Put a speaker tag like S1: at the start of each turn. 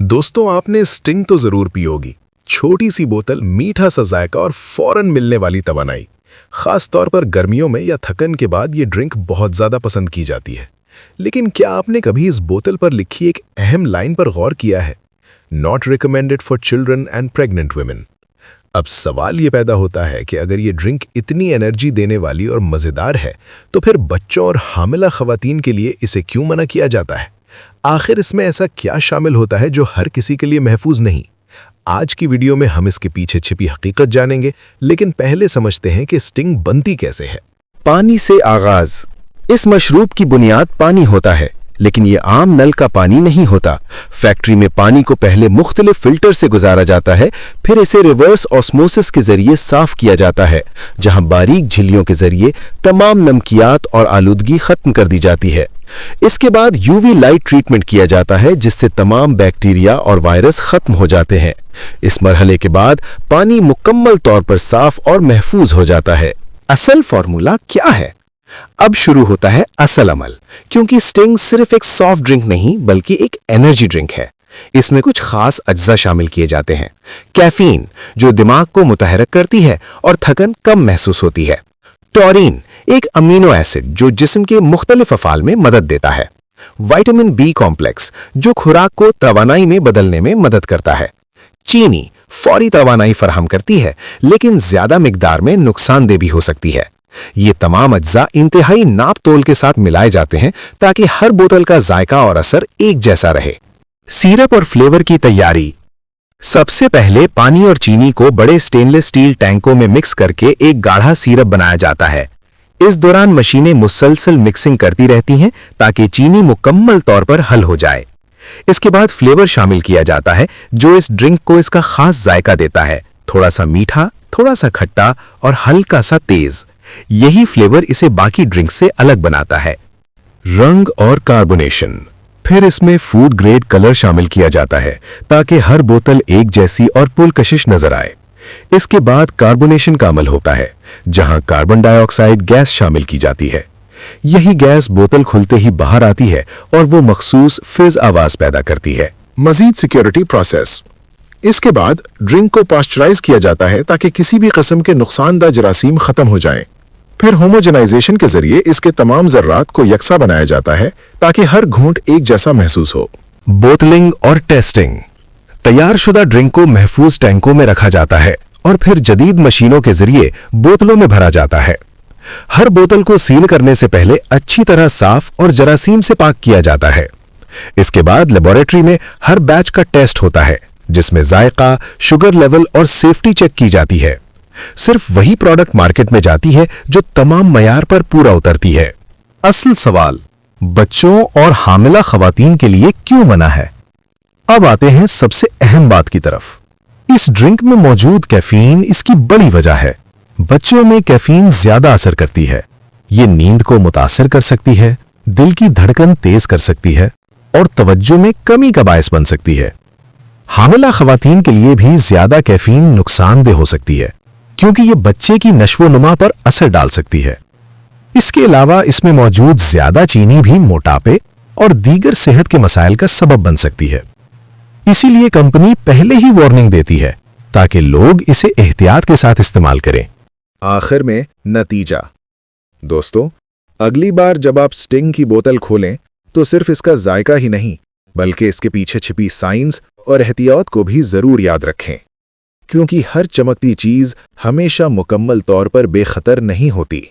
S1: दोस्तों, आपने स्टिंग तो जरूर पी होगी। छोटी सी बोतल, मीठा सा जायका और फौरन मिलने वाली तवानाई। खास तौर पर गर्मियों में या थकन के बाद ये ड्रिंक बहुत ज़्यादा पसंद की जाती है। लेकिन क्या आपने कभी इस बोतल पर लिखी एक अहम लाइन पर गौर किया है? Not recommended for children and pregnant women. अब सवाल ये पैदा होता है कि अगर ये ड्रिंक इतनी एनर्जी देने वाली और मज़ेदार है, तो फिर बच्चों और हामिला ख़वातीन के लिए इसे क्यों मना किया जाता है? आखिर इसमें ऐसा क्या शामिल होता है जो हर किसी के लिए महफूज नहीं? आज की वीडियो में हम इसके पीछे छिपी हकीकत जानेंगे, लेकिन पहले समझते हैं कि स्टिंग बनती कैसे है।
S2: पानी से आगाज। इस मशरूब की बुनियाद पानी होता है, लेकिन ये आम नल का पानी नहीं होता। फैक्ट्री में पानी को पहले मुख्तलिफ फिल्टर से गुजारा जाता है, फिर इसे रिवर्स ऑस्मोसिस के जरिए साफ किया जाता है, जहां बारीक झिल्लियों के जरिए तमाम नमकियात और आलूदगी खत्म कर दी जाती है। इसके बाद यूवी लाइट ट्रीटमेंट किया जाता है, जिससे तमाम बैक्टीरिया और वायरस खत्म हो जाते हैं। इस मरहले के बाद पानी मुकम्मल तौर पर साफ और महफूज हो जाता है। असल फॉर्मूला क्या है? अब शुरू होता है असल अमल, क्योंकि स्टिंग सिर्फ एक सॉफ्ट ड्रिंक नहीं बल्कि एक एनर्जी ड्रिंक है। इसमें कुछ खास अज्जा शामिल किए जाते हैं। कैफीन, जो दिमाग को मुतहरक करती है और थकन कम महसूस होती है। टॉरिन, एक अमीनो एसिड जो जिस्म के मुख्तलिफ अफ़ाल में मदद देता है। विटामिन बी कॉम्प्लेक्स, जो खुराक को तवानाई में बदलने में मदद करता है। चीनी, फौरी तवानाई फराहम करती है, लेकिन ज्यादा मिकदार में नुकसानदेह भी हो सकती है। ये तमाम अज्जा इंतहाई नाप तोल के साथ मिलाए जाते हैं ताकि हर बोतल का जायका और असर एक जैसा रहे। सिरप और फ्लेवर की तैयारी। सबसे पहले पानी और चीनी को बड़े स्टेनलेस स्टील टैंकों में मिक्स करके एक गाढ़ा सिरप बनाया जाता है। इस दौरान मशीनें मुसलसल मिक्सिंग करती रहती हैं ताकि चीनी मुकम्मल तौर पर हल हो जाए। इसके बाद फ्लेवर शामिल किया जाता है, जो इस ड्रिंक को इसका खास जायका देता है। थोड़ा सा मीठा, थोड़ा सा खट्टा और हल्का सा तेज। यही फ्लेवर इसे बाकी ड्रिंक से अलग बनाता है। रंग और कार्बोनेशन। फिर इसमें फूड ग्रेड कलर शामिल किया जाता है ताकि हर बोतल एक जैसी और पुरकशिश नजर आए। इसके बाद कार्बोनेशन का अमल होता है, जहां कार्बन डाइऑक्साइड गैस शामिल की जाती है। यही गैस बोतल खुलते ही बाहर आती है और वो मखसूस फिज आवाज पैदा करती है।
S1: मजीद सिक्योरिटी प्रोसेस। इसके बाद ड्रिंक को पास्चराइज किया जाता है ताकि किसी भी किस्म के नुकसानदा जरासीम खत्म हो जाएं। फिर होमोजेनाइजेशन के जरिए इसके तमाम जर्रात को यकसा बनाया जाता है ताकि हर घूंट एक जैसा महसूस हो।
S2: बोतलिंग और टेस्टिंग। तैयारशुदा ड्रिंक को महफूज टैंकों में रखा जाता है और फिर जदीद मशीनों के जरिए बोतलों में भरा जाता है। हर बोतल को सील करने से पहले अच्छी तरह साफ और जरासीम से पाक किया जाता है। इसके बाद लेबोरेटरी में हर बैच का टेस्ट होता है, जिसमें जायका, शुगर लेवल और सेफ्टी चेक की जाती है। सिर्फ वही प्रोडक्ट मार्केट में जाती है जो तमाम मयार पर पूरा उतरती है। असल सवाल, बच्चों और हामिला खवातीन के लिए क्यों मना है? अब आते हैं सबसे अहम बात की तरफ। इस ड्रिंक में मौजूद कैफीन इसकी बड़ी वजह है। बच्चों में कैफीन ज्यादा असर करती है। ये नींद को मुतासिर कर सकती है, दिल की धड़कन तेज कर सकती है और तवज्जो में कमी का बायस बन सकती है। हामिला खवातीन के लिए भी ज्यादा कैफीन नुकसानदेह हो सकती है, क्योंकि ये बच्चे की नश्वो-नुमा पर असर डाल सकती है। इसके अलावा इसमें मौजूद ज्यादा चीनी भी मोटापे और दीगर सेहत के मसाइल का सबब बन सकती है। इसीलिए कंपनी पहले ही वार्निंग देती है ताकि लोग इसे एहतियात के साथ इस्तेमाल करें।
S1: आखिर में नतीजा। दोस्तों, अगली बार जब आप स्टिंग की बोतल खोलें तो सिर्फ इसका जायका ही नहीं, बल्कि इसके पीछे छिपी साइंस और एहतियात को भी जरूर याद रखें, क्योंकि हर चमकती चीज हमेशा मुकम्मल तौर पर बेखतर नहीं होती।